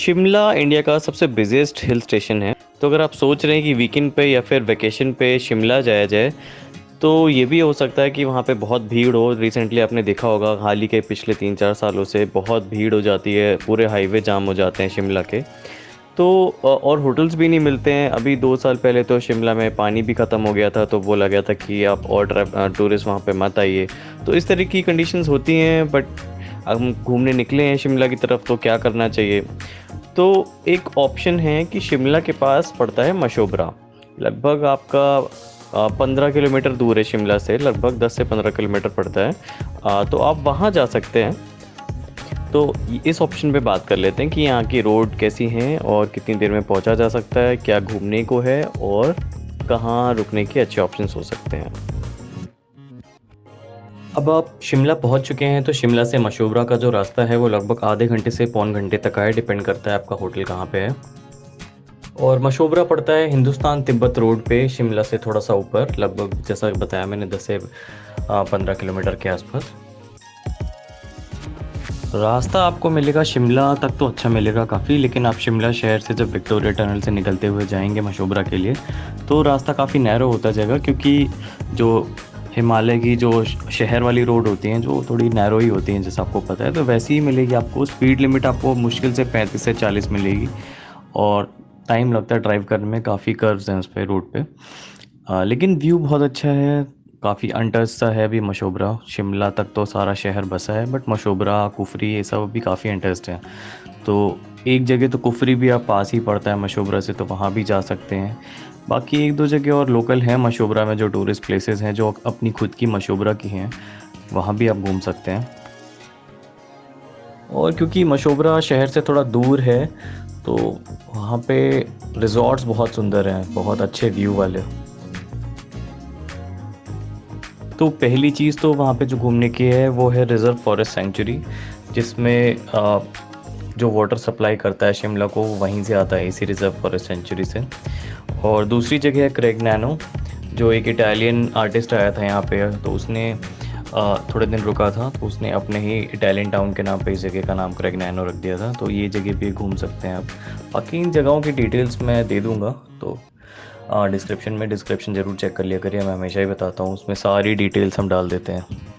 Shimla India का सबसे बिज़ीएस्ट hill station है। तो अगर आप सोच रहे हैं कि वीकेंड पे या फिर वैकेशन पे शिमला जाया जाए, तो ये भी हो सकता है कि वहाँ पे बहुत भीड़ हो। रिसेंटली आपने देखा होगा, हाल ही के पिछले 3-4 सालों से बहुत भीड़ हो जाती है, पूरे हाईवे जाम हो जाते हैं शिमला के। तो और होटल्स भी नहीं मिलते हैं। अभी 2 साल पहले तो शिमला में पानी भी ख़त्म हो गया था, तो बोला गया था कि आप और टूरिस्ट वहाँ पे मत आइए। तो इस तरह की कंडीशंस होती हैं, बट हम घूमने निकले हैं शिमला की तरफ, तो क्या करना चाहिए? तो एक ऑप्शन है कि शिमला के पास पड़ता है मशोबरा। लगभग आपका 15 किलोमीटर दूर है शिमला से, लगभग 10 से 15 किलोमीटर पड़ता है। तो आप वहाँ जा सकते हैं। तो इस ऑप्शन पे बात कर लेते हैं कि यहाँ की रोड कैसी हैं और कितनी देर में पहुँचा जा सकता है, क्या घूमने को है और कहाँ रुकने के अच्छे ऑप्शंस हो सकते हैं। अब आप शिमला पहुंच चुके हैं, तो शिमला से मशोबरा का जो रास्ता है वो लगभग आधे घंटे से पौन घंटे तक का है, डिपेंड करता है आपका होटल कहाँ पे है। और मशोबरा पड़ता है हिंदुस्तान तिब्बत रोड पे, शिमला से थोड़ा सा ऊपर, लगभग जैसा बताया मैंने 10 से 15 किलोमीटर के आसपास। रास्ता आपको मिलेगा शिमला तक तो अच्छा मिलेगा काफ़ी, लेकिन आप शिमला शहर से जब विक्टोरिया टनल से निकलते हुए जाएंगे मशोबरा के लिए, तो रास्ता काफ़ी नैरो होता जाएगा, क्योंकि जो हिमालय की जो शहर वाली रोड होती हैं जो थोड़ी नैरो ही होती हैं, जैसा आपको पता है, तो वैसी ही मिलेगी आपको। स्पीड लिमिट आपको मुश्किल से 35 से 40 मिलेगी, और टाइम लगता है ड्राइव करने में, काफ़ी कर्व्स हैं उस पे रोड पे। लेकिन व्यू बहुत अच्छा है, काफ़ी अनटच सा है अभी मशोबरा। शिमला तक तो सारा शहर बसा है, बट मशोबरा कुफरी ये सब अभी काफ़ी अनटच्ड है। तो एक जगह तो कुफरी भी आप पास ही पड़ता है मशोबरा से, तो वहाँ भी जा सकते हैं। बाकी एक दो जगह और लोकल हैं मशोबरा में, जो टूरिस्ट प्लेसेस हैं जो अपनी खुद की मशोबरा की हैं, वहाँ भी आप घूम सकते हैं। और क्योंकि मशोबरा शहर से थोड़ा दूर है, तो वहाँ पे रिजॉर्ट्स बहुत सुंदर हैं, बहुत अच्छे व्यू वाले। तो पहली चीज़ तो वहाँ पे जो घूमने की है वो है रिज़र्व फॉरेस्ट सेंचुरी, जिसमें जो वाटर सप्लाई करता है शिमला को वो वहीं से आता है, इसी रिज़र्व फॉरेस्ट सेंचुरी से। और दूसरी जगह है क्रेगनैनो, जो एक इटालियन आर्टिस्ट आया था यहाँ पे, तो उसने थोड़े दिन रुका था, तो उसने अपने ही इटालियन टाउन के नाम पे इस जगह का नाम क्रेगनैनो रख दिया था। तो ये जगह भी घूम सकते हैं आप। बाकी इन जगहों की डिटेल्स मैं दे दूँगा, तो डिस्क्रिप्शन ज़रूर चेक कर लिया करिए, मैं हमेशा ही बताता हूँ, उसमें सारी डिटेल्स हम डाल देते हैं।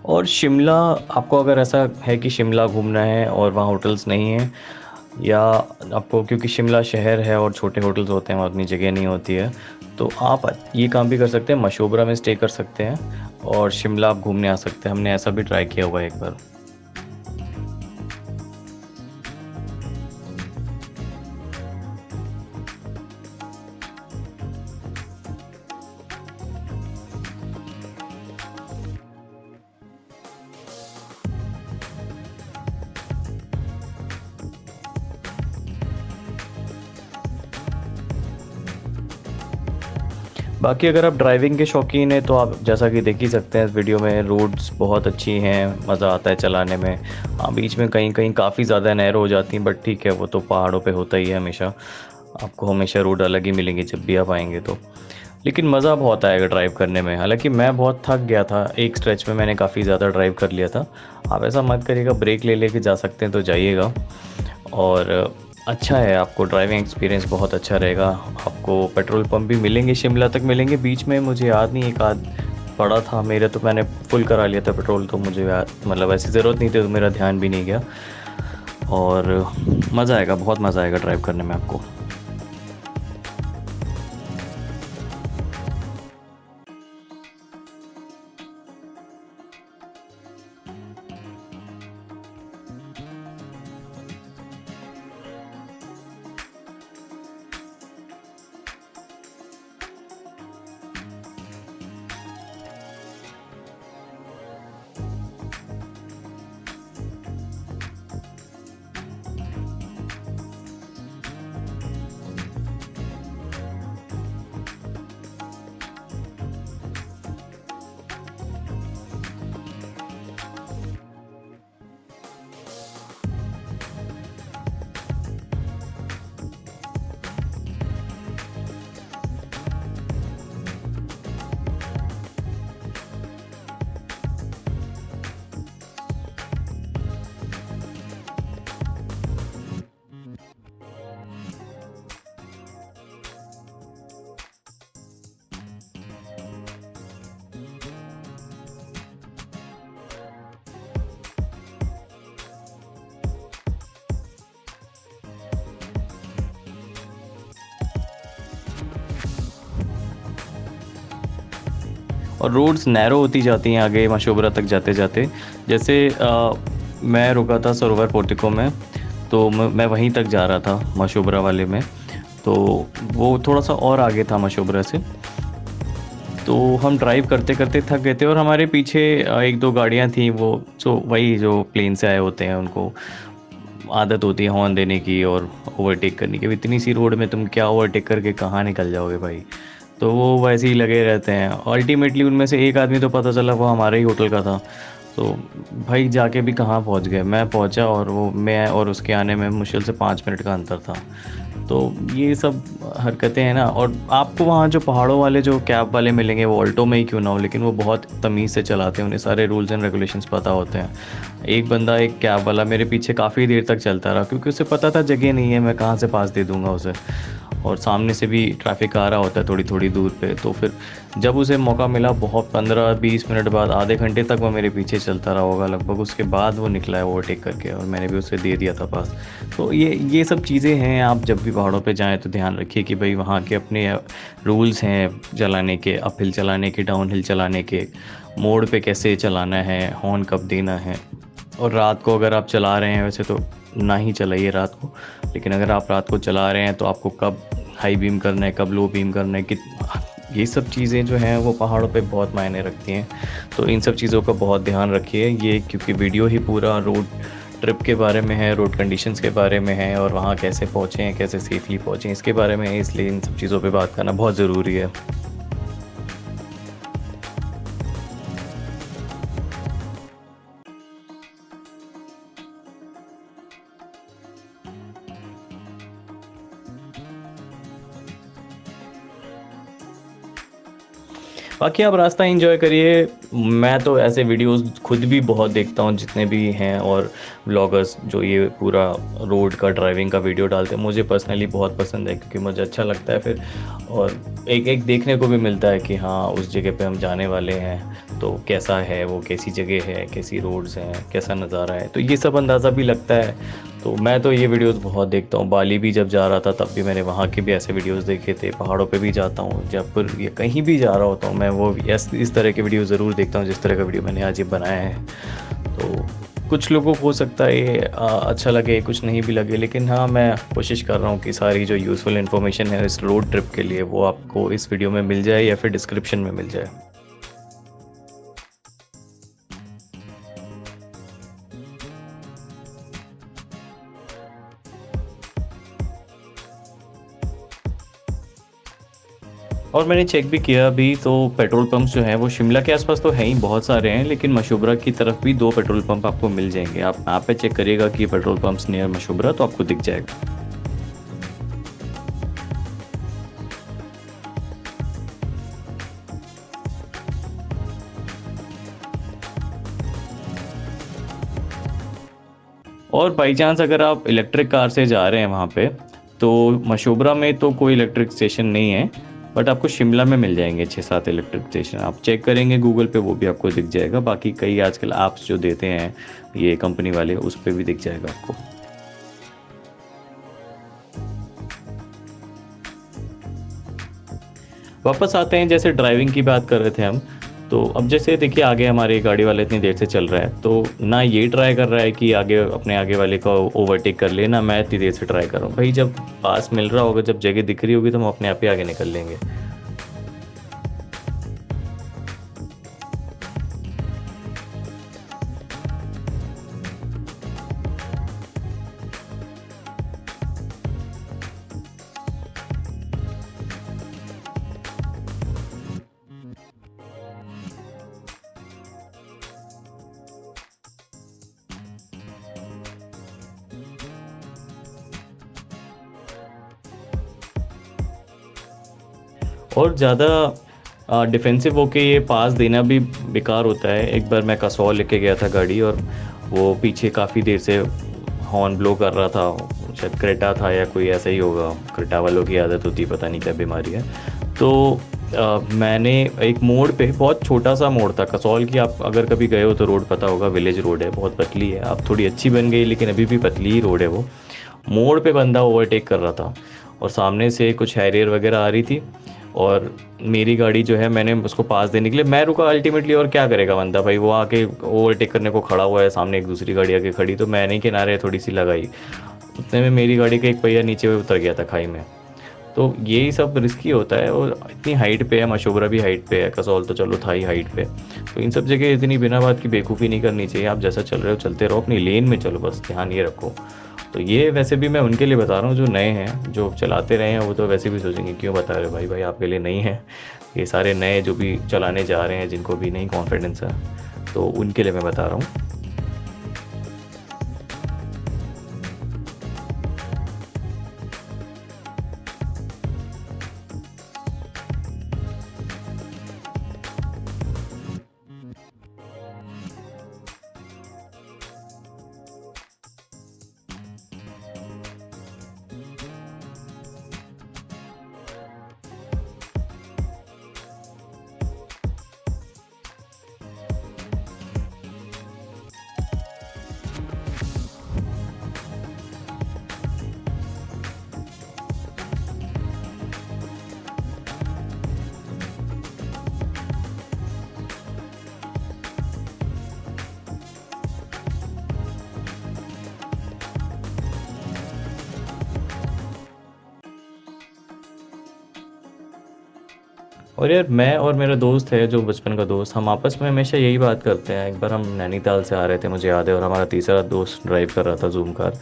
और शिमला, आपको अगर ऐसा है कि शिमला घूमना है और वहाँ होटल्स नहीं हैं, या आपको, क्योंकि शिमला शहर है और छोटे होटल्स होते हैं, वहाँ उतनी जगह नहीं होती है, तो आप ये काम भी कर सकते हैं, मशोबरा में स्टे कर सकते हैं और शिमला आप घूमने आ सकते हैं। हमने ऐसा भी ट्राई किया हुआ है एक बार। बाकी अगर आप ड्राइविंग के शौकीन हैं, तो आप जैसा कि देख ही सकते हैं इस वीडियो में, रोड्स बहुत अच्छी हैं, मज़ा आता है चलाने में। हाँ, बीच में कहीं कहीं काफ़ी ज़्यादा नैरो हो जाती हैं, बट ठीक है, वो तो पहाड़ों पे होता ही है हमेशा। आपको हमेशा रोड अलग ही मिलेंगे जब भी आप आएंगे तो। लेकिन मज़ा बहुत आएगा ड्राइव करने में। हालांकि मैं बहुत थक गया था, एक स्ट्रेच में मैंने काफ़ी ज़्यादा ड्राइव कर लिया था। आप ऐसा मत करिएगा, ब्रेक ले लेके जा सकते हैं तो जाइएगा। और अच्छा है, आपको ड्राइविंग एक्सपीरियंस बहुत अच्छा रहेगा। आपको पेट्रोल पंप भी मिलेंगे, शिमला तक मिलेंगे। बीच में मुझे याद नहीं, एक आध पड़ा था मेरे, तो मैंने फुल करा लिया था पेट्रोल, तो मुझे याद, मतलब ऐसी ज़रूरत नहीं थी, तो मेरा ध्यान भी नहीं गया। और मज़ा आएगा, बहुत मज़ा आएगा ड्राइव करने में आपको। और रोड्स नैरो होती जाती हैं आगे मशोबरा तक जाते जाते। जैसे मैं रुका था सरोवर पोर्टिको में, तो मैं वहीं तक जा रहा था मशोबरा वाले में। तो वो थोड़ा सा और आगे था मशोबरा से। तो हम ड्राइव करते करते थक गए थे और हमारे पीछे एक दो गाड़ियाँ थी, वो जो वही जो प्लेन से आए होते हैं उनको आदत होती है हॉर्न देने की और ओवरटेक करने की। अब इतनी सी रोड में तुम क्या ओवरटेक करके कहाँ निकल जाओगे भाई। तो वो वैसे ही लगे रहते हैं। अल्टीमेटली उनमें से एक आदमी तो पता चला वो हमारे ही होटल का था। तो भाई जाके भी कहाँ पहुँच गए, मैं पहुँचा और वो मैं और उसके आने में मुश्किल से 5 मिनट का अंतर था। तो ये सब हरकतें हैं ना। और आपको वहाँ जो पहाड़ों वाले जो कैब वाले मिलेंगे वो ऑल्टो में ही क्यों ना हो, लेकिन वो बहुत तमीज़ से चलाते हैं, उन्हें सारे रूल्स एंड रेगुलेशंस पता होते हैं। एक बंदा एक कैब वाला मेरे पीछे काफ़ी देर तक चलता रहा, क्योंकि उसे पता था जगह नहीं है, मैं कहाँ से पास दे दूँगा उसे, और सामने से भी ट्रैफिक आ रहा होता है थोड़ी थोड़ी दूर पे। तो फिर जब उसे मौका मिला, बहुत 15-20 मिनट बाद, आधे घंटे तक वो मेरे पीछे चलता रहा होगा लगभग, उसके बाद वो निकला है ओवरटेक करके, और मैंने भी उसे दे दिया था पास। तो ये सब चीज़ें हैं। आप जब भी पहाड़ों पे जाएँ तो ध्यान रखिए कि भाई वहाँ के अपने रूल्स हैं चलाने के, अप हिल चलाने के, डाउन हिल चलाने के, मोड़ पे कैसे चलाना है, हॉर्न कब देना है। और रात को अगर आप चला रहे हैं, वैसे तो ना ही चलाइए रात को, लेकिन अगर आप रात को चला रहे हैं तो आपको कब हाई बीम करना है, कब लो बीम करना है, कि ये सब चीज़ें जो हैं वो पहाड़ों पे बहुत मायने रखती हैं। तो इन सब चीज़ों का बहुत ध्यान रखिए। ये क्योंकि वीडियो ही पूरा रोड ट्रिप के बारे में है, रोड कंडीशंस के बारे में है, और वहाँ कैसे पहुँचे हैं, कैसे सेफली पहुँचे इसके बारे में है, इसलिए इन सब चीज़ों पे बात करना बहुत ज़रूरी है। बाकी आप रास्ता एंजॉय करिए। मैं तो ऐसे वीडियोस खुद भी बहुत देखता हूँ जितने भी हैं, और व्लॉगर्स जो ये पूरा रोड का ड्राइविंग का वीडियो डालते हैं, मुझे पर्सनली बहुत पसंद है, क्योंकि मुझे अच्छा लगता है फिर। और एक एक देखने को भी मिलता है कि हाँ उस जगह पे हम जाने वाले हैं, तो कैसा है वो, कैसी जगह है, कैसी रोड्स हैं, कैसा नज़ारा है, तो ये सब अंदाज़ा भी लगता है। तो मैं तो ये वीडियोस बहुत देखता हूँ। बाली भी जब जा रहा था तब भी मैंने वहाँ के भी ऐसे वीडियोस देखे थे। पहाड़ों पे भी जाता हूँ, जयपुर या कहीं भी जा रहा होता हूँ मैं, वो इस तरह के वीडियो ज़रूर देखता हूँ जिस तरह का वीडियो मैंने आज ये बनाया है। तो कुछ लोगों को हो सकता है ये अच्छा लगे, कुछ नहीं भी लगे, लेकिन हाँ मैं कोशिश कर रहा हूँ कि सारी जो यूज़फुल इन्फॉर्मेशन है इस रोड ट्रिप के लिए वो आपको इस वीडियो में मिल जाए या फिर डिस्क्रिप्शन में मिल जाए। और मैंने चेक भी किया अभी, तो पेट्रोल पंप्स जो हैं वो शिमला के आसपास तो हैं ही बहुत सारे हैं, लेकिन मशोबरा की तरफ भी 2 पेट्रोल पंप आपको मिल जाएंगे। आप मैप पे चेक करिएगा कि पेट्रोल पंप्स नियर मशोबरा, तो आपको दिख जाएगा। और बाई चांस अगर आप इलेक्ट्रिक कार से जा रहे हैं वहाँ पे, तो मशोबरा में तो कोई इलेक्ट्रिक स्टेशन नहीं है, बट आपको शिमला में मिल जाएंगे 6-7 इलेक्ट्रिक स्टेशन। आप चेक करेंगे गूगल पे, वो भी आपको दिख जाएगा। बाकी कई आजकल ऐप्स जो देते हैं ये कंपनी वाले, उस पर भी दिख जाएगा आपको। वापस आते हैं, जैसे ड्राइविंग की बात कर रहे थे हम, तो अब जैसे देखिए आगे हमारे गाड़ी वाला इतनी देर से चल रहा है, तो ना ये ट्राई कर रहा है कि आगे अपने आगे वाले को ओवरटेक कर ले, ना मैं इतनी देर से ट्राई कर रहा हूँ। भाई जब पास मिल रहा होगा, जब जगह दिख रही होगी, तो हम अपने आप ही आगे निकल लेंगे। और ज़्यादा डिफेंसिव होके ये पास देना भी बेकार होता है। एक बार मैं कसौल लेके गया था गाड़ी, और वो पीछे काफ़ी देर से हॉर्न ब्लो कर रहा था, शायद क्रेटा था या कोई ऐसा ही होगा, क्रेटा वालों की आदत होती है, पता नहीं क्या बीमारी है। तो मैंने एक मोड़ पे, बहुत छोटा सा मोड़ था कसौल की, आप अगर कभी गए हो तो रोड पता होगा, विलेज रोड है, बहुत पतली है, अब थोड़ी अच्छी बन गई लेकिन अभी भी पतली ही रोड है वो। मोड़ पे बंदा ओवरटेक कर रहा था, और सामने से कुछ हैरियर वगैरह आ रही थी, और मेरी गाड़ी जो है मैंने उसको पास देने के लिए मैं रुका अल्टीमेटली, और क्या करेगा बंदा भाई, वो आके ओवरटेक करने को खड़ा हुआ है, सामने एक दूसरी गाड़ी आके खड़ी, तो मैंने ही किनारे थोड़ी सी लगाई, उतने में मेरी गाड़ी का एक पहिया नीचे उतर गया था खाई में। तो यही सब रिस्की होता है, और इतनी हाइट पे है, मशोबरा भी हाइट पे है, कसौल तो चलो था ही हाइट पे। तो इन सब जगह इतनी बिना बात की बेवकूफ़ी नहीं करनी चाहिए, आप जैसा चल रहे हो चलते रहो, अपनी लेन में चलो, बस ध्यान ये रखो। तो ये वैसे भी मैं उनके लिए बता रहा हूँ जो नए हैं, जो चलाते रहे हैं वो तो वैसे भी सोचेंगे क्यों बता रहे हो भाई, भाई आपके लिए नहीं है। ये सारे नए जो भी चलाने जा रहे हैं, जिनको भी नहीं कॉन्फिडेंस है, तो उनके लिए मैं बता रहा हूँ। और यार मैं और मेरा दोस्त है जो बचपन का दोस्त, हम आपस में हमेशा यही बात करते हैं। एक बार हम नैनीताल से आ रहे थे मुझे याद है, और हमारा तीसरा दोस्त ड्राइव कर रहा था जूम कार।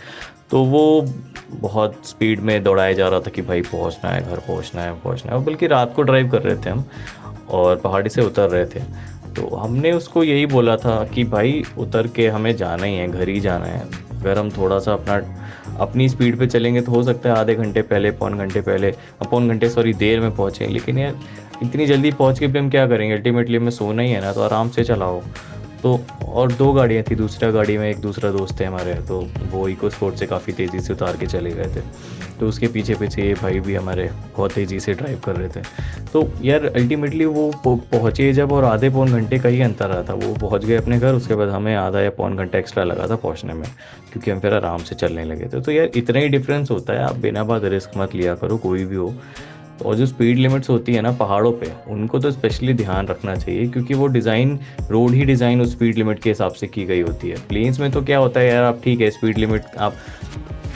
तो वो बहुत स्पीड में दौड़ाया जा रहा था कि भाई पहुंचना है, घर पहुंचना है, पहुंचना है, और बल्कि रात को ड्राइव कर रहे थे हम, और पहाड़ी से उतर रहे थे। तो हमने उसको यही बोला था कि भाई उतर के हमें जाना ही है, घर ही जाना है। अगर हम थोड़ा सा अपनी स्पीड पे चलेंगे तो हो सकता है आधे घंटे पहले, पौन घंटे पहले, पौन घंटे सॉरी देर में पहुँचें, लेकिन यार इतनी जल्दी पहुँच के भी हम क्या करेंगे, अल्टीमेटली हमें सोना ही है ना, तो आराम से चलाओ। तो और दो गाड़ियाँ थी, दूसरा गाड़ी में एक दूसरा दोस्त है हमारे, तो वो इको स्पोर्ट से काफ़ी तेज़ी से उतार के चले गए थे। तो उसके पीछे पीछे ये भाई भी हमारे बहुत तेज़ी से ड्राइव कर रहे थे। तो यार अल्टीमेटली वो पहुँचे जब, और आधे पौन घंटे का ही अंतर रहा था, वो पहुँच गए अपने घर, उसके बाद हमें आधा या पौन घंटा एक्स्ट्रा लगा था पहुँचने में, क्योंकि हम फिर आराम से चलने लगे थे। तो यार इतना ही डिफरेंस होता है, आप बिना बात रिस्क मत लिया करो कोई भी हो। और जो स्पीड लिमिट्स होती है ना पहाड़ों पे, उनको तो स्पेशली ध्यान रखना चाहिए, क्योंकि वो डिज़ाइन, रोड ही डिज़ाइन उस स्पीड लिमिट के हिसाब से की गई होती है। प्लेन्स में तो क्या होता है यार, आप ठीक है स्पीड लिमिट आप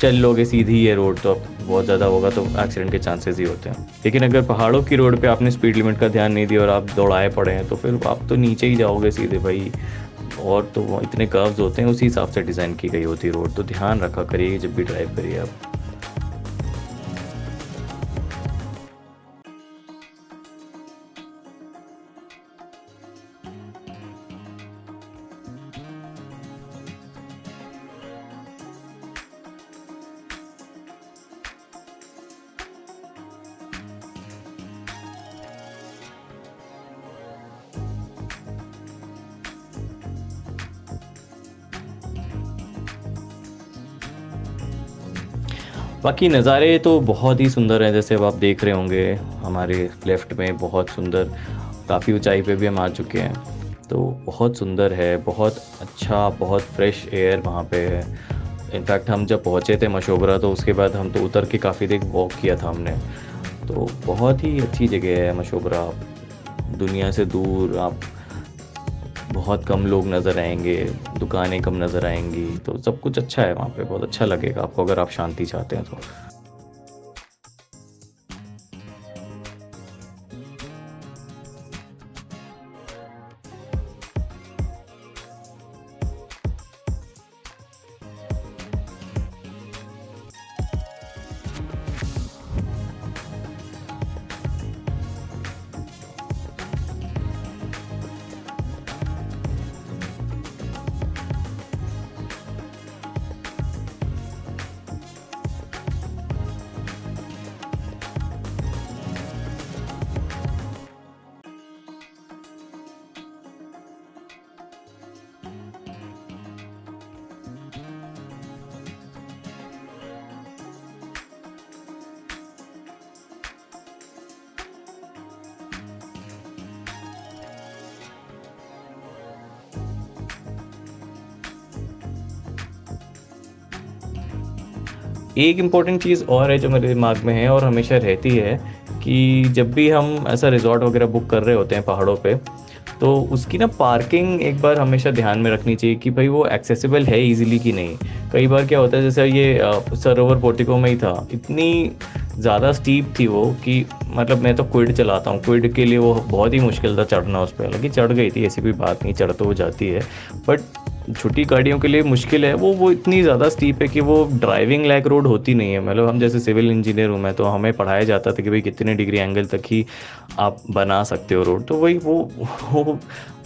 चल लोगे, सीधी है रोड, तो अब बहुत ज़्यादा होगा तो एक्सीडेंट के चांसेस ही होते हैं। लेकिन अगर पहाड़ों की रोड पे आपने स्पीड लिमिट का ध्यान नहीं दिया और आप दौड़ाए पड़े हैं, तो फिर आप तो नीचे ही जाओगे सीधे भाई। और तो वो इतने कर्व्स होते हैं, उसी हिसाब से डिज़ाइन की गई होती है रोड, तो ध्यान रखा करिए जब भी ड्राइव करिए आप। बाकी नज़ारे तो बहुत ही सुंदर हैं, जैसे अब आप देख रहे होंगे हमारे लेफ़्ट में बहुत सुंदर, काफ़ी ऊंचाई पे भी हम आ चुके हैं। तो बहुत सुंदर है, बहुत अच्छा, बहुत फ्रेश एयर वहाँ पे है। इनफैक्ट हम जब पहुँचे थे मशोबरा, तो उसके बाद हम तो उतर के काफ़ी देर वॉक किया था हमने। तो बहुत ही अच्छी जगह है मशोबरा, दुनिया से दूर, आप बहुत कम लोग नज़र आएंगे, दुकानें कम नज़र आएंगी, तो सब कुछ अच्छा है वहाँ पे, बहुत अच्छा लगेगा आपको अगर आप शांति चाहते हैं तो। एक इम्पॉर्टेंट चीज़ और है जो मेरे दिमाग में है और हमेशा रहती है, कि जब भी हम ऐसा रिजॉर्ट वगैरह बुक कर रहे होते हैं पहाड़ों पे, तो उसकी ना पार्किंग एक बार हमेशा ध्यान में रखनी चाहिए कि भाई वो एक्सेसिबल है इजीली कि नहीं। कई बार क्या होता है, जैसे ये सरोवर पोर्टिको में ही था, इतनी ज़्यादा स्टीप थी वो कि मतलब मैं तो क्विड चलाता हूँ, क्विड के लिए वो बहुत ही मुश्किल था चढ़ना उस पर। हालांकि चढ़ गई थी, ऐसी कोई बात नहीं, चढ़ तो हो जाती है, बट छोटी गाड़ियों के लिए मुश्किल है वो इतनी ज़्यादा स्टीप है कि वो ड्राइविंग लायक रोड होती नहीं है। मतलब हम जैसे सिविल इंजीनियर हूँ मैं, तो हमें पढ़ाया जाता था कि भाई कितने डिग्री एंगल तक ही आप बना सकते हो रोड, तो वही वो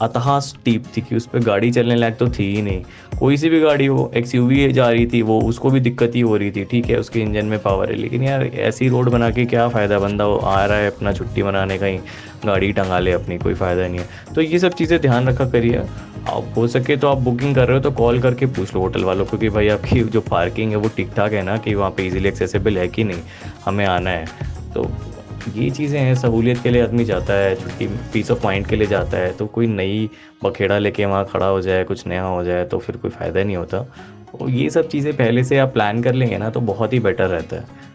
अतः स्टीप थी कि उस पर गाड़ी चलने लायक तो थी ही नहीं। कोई सी भी गाड़ी हो, एक्सयूवी जा रही थी वो, उसको भी दिक्कत ही हो रही थी। ठीक है उसके इंजन में पावर है, लेकिन यार ऐसी रोड बना के क्या फ़ायदा, बंदा वो आ रहा है अपना छुट्टी मनाने, कहीं गाड़ी टंगा ले अपनी, कोई फ़ायदा नहीं है। तो ये सब चीज़ें ध्यान रखा करिए। आप हो सके तो आप बुकिंग कर रहे हो तो कॉल करके पूछ लो होटल वालों को कि भाई आपकी जो पार्किंग है वो ठीक ठाक है ना, कि वहाँ पे इजीली एक्सेसिबल है कि नहीं, हमें आना है। तो ये चीज़ें हैं, सहूलियत के लिए आदमी जाता है, छुट्टी पीस ऑफ माइंड के लिए जाता है, तो कोई नई बखेड़ा लेके वहाँ खड़ा हो जाए, कुछ नया हो जाए तो फिर कोई फ़ायदा नहीं होता। तो ये सब चीज़ें पहले से आप प्लान कर लेंगे ना तो बहुत ही बेटर रहता है।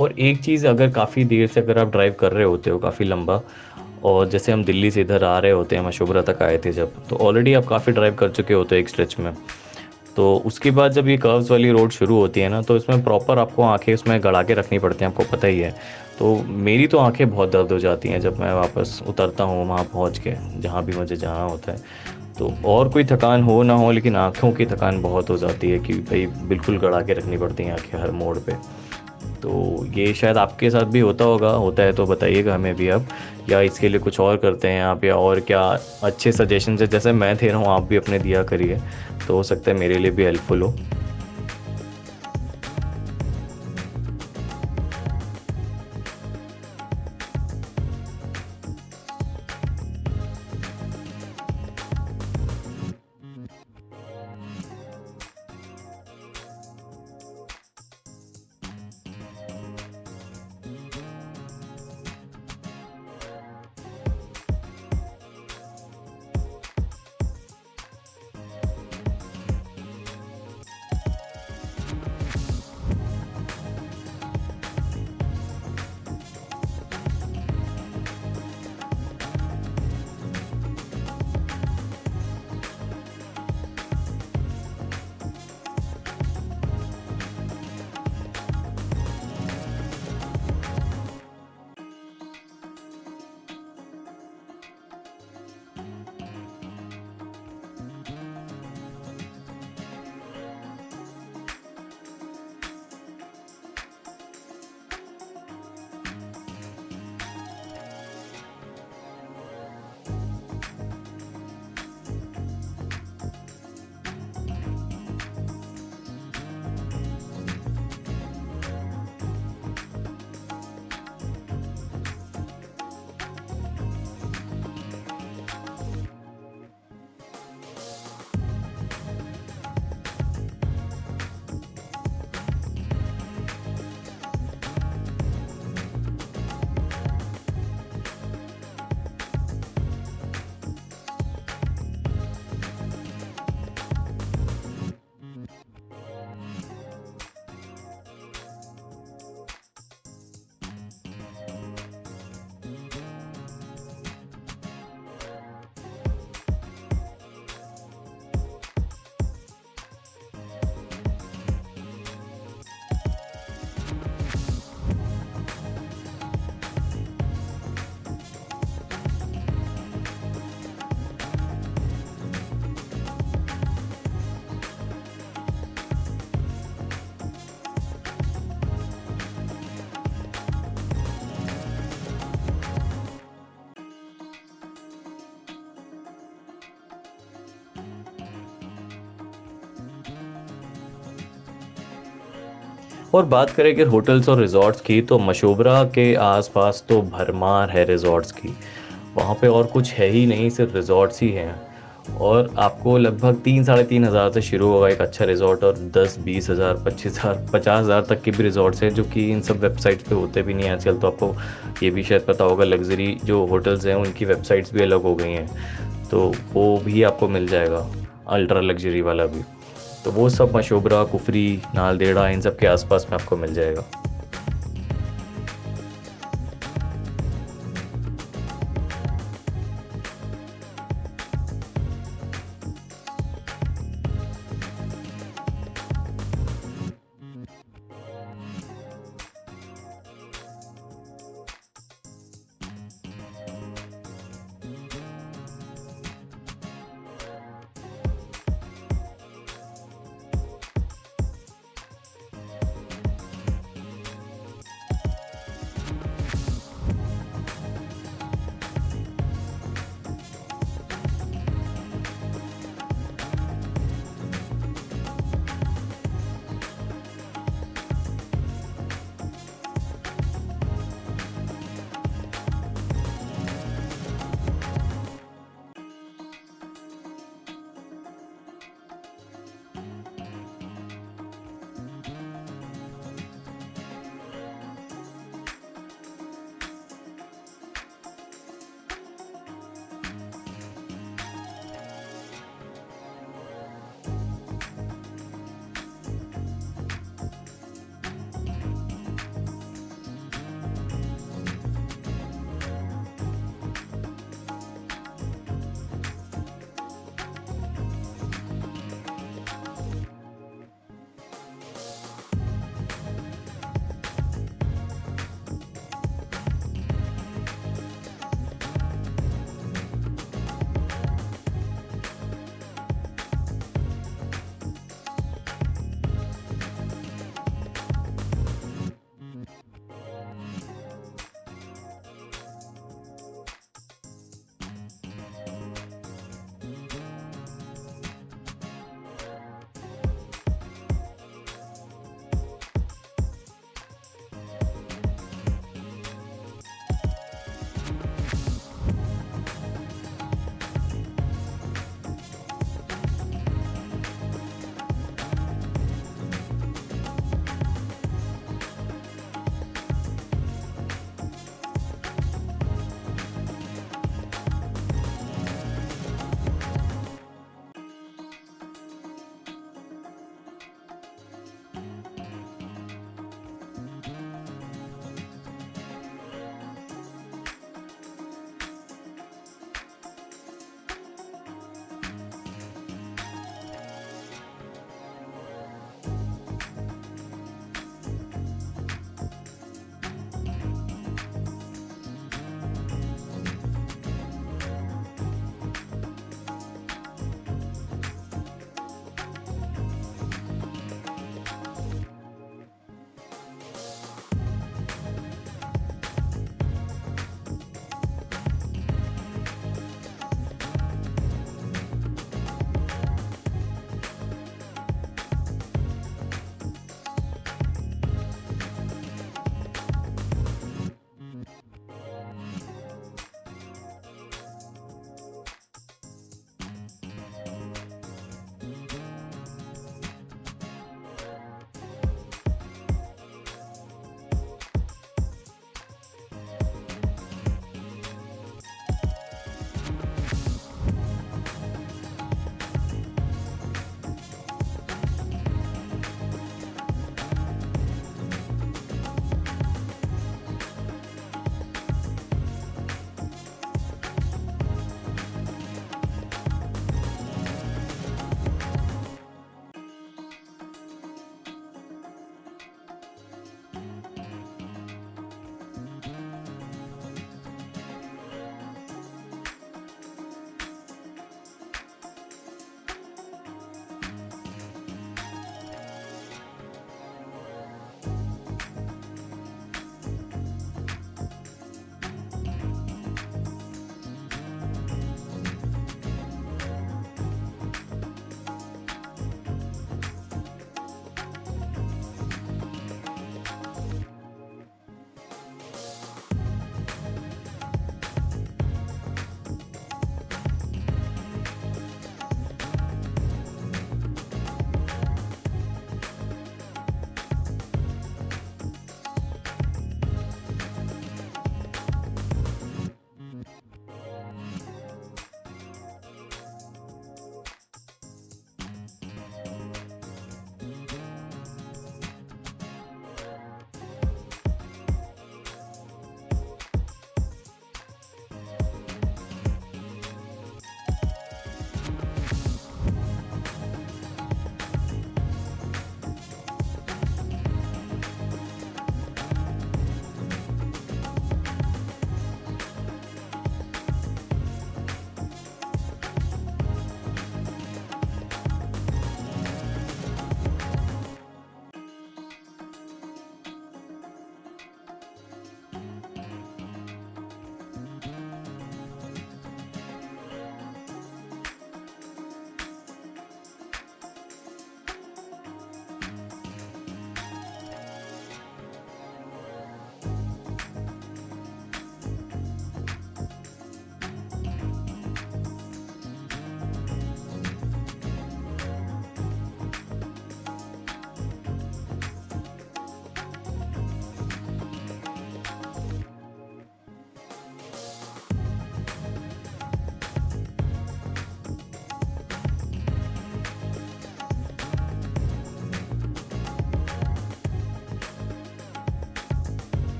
और एक चीज़, अगर काफ़ी देर से अगर आप ड्राइव कर रहे होते हो काफ़ी लंबा, और जैसे हम दिल्ली से इधर आ रहे होते हैं, मशोबरा तक आए थे जब, तो ऑलरेडी आप काफ़ी ड्राइव कर चुके होते हो एक स्ट्रेच में। तो उसके बाद जब ये कर्व्स वाली रोड शुरू होती है ना, तो इसमें प्रॉपर आपको आंखें उसमें गड़ा के रखनी पड़ती हैं, आपको पता ही है। तो मेरी तो आंखें बहुत दर्द हो जाती हैं जब मैं वापस उतरता हूँ वहाँ पहुँच के, जहाँ भी मुझे जाना होता है। तो और कोई थकान हो ना हो, लेकिन आँखों की थकान बहुत हो जाती है कि भाई बिल्कुल गड़ा के रखनी पड़ती हैं आंखें हर मोड़ पे। तो ये शायद आपके साथ भी होता होगा, होता है तो बताइएगा हमें भी अब, या इसके लिए कुछ और करते हैं आप, या और क्या अच्छे सजेशन है जैसे मैं दे रहा हूँ आप भी अपने दिया करिए, तो हो सकता है मेरे लिए भी हेल्पफुल हो। और बात करें अगर होटल्स और रिजॉर्ट्स की, तो मशोबरा के आसपास तो भरमार है रिजॉर्ट्स की। वहाँ पे और कुछ है ही नहीं, सिर्फ रिजॉर्ट्स ही हैं। और आपको लगभग 3 साढ़े 3 हज़ार से शुरू होगा एक अच्छा रिजॉर्ट, और 10 20 हज़ार 25 हज़ार 50 हज़ार तक के भी रिजॉर्ट्स हैं, जो कि इन सब वेबसाइट्स पे होते भी नहीं आजकल। तो आपको ये भी शायद पता होगा, लग्जरी जो होटल्स हैं उनकी वेबसाइट्स भी अलग हो गई हैं, तो वो भी आपको मिल जाएगा, अल्ट्रा लग्जरी वाला भी। तो वो सब मशोबरा, कुफरी, नालदेड़ा, इन सब के आसपास में आपको मिल जाएगा।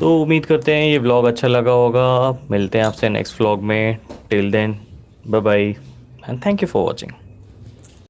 तो उम्मीद करते हैं ये व्लॉग अच्छा लगा होगा। मिलते हैं आपसे नेक्स्ट व्लॉग में। Till then, bye bye and thank you for watching.